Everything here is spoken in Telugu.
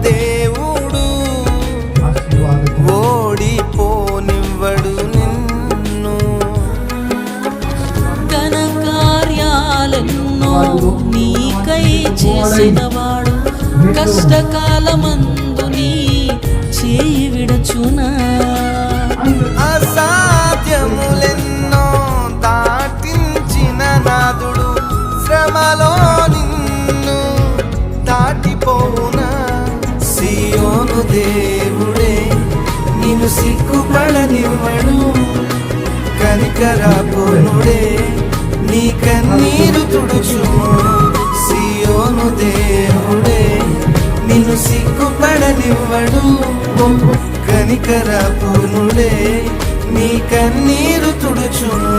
దేవుడు ఓడిపోనివ్వడు నిన్ను. ఘన కార్యాలెన్నో నీకై చేసినవాడు కష్టకాలమందు నీ చేయి విడచునా. అసాధ్యములెన్నో దాటించిన నాదుడు శ్రమలో నిన్ను దాటిపోవునా. సియోను దేవుడే నిన్ను సిగ్గుపడనివ్వడు, కనికరపూర్ణుడే నీ కన్నీరు తుడుచును. సియోను దేవుడే నిన్ను సిగ్గుపడనివ్వడు, కనికరపూర్ణుడే నీ కన్నీరు తుడుచును.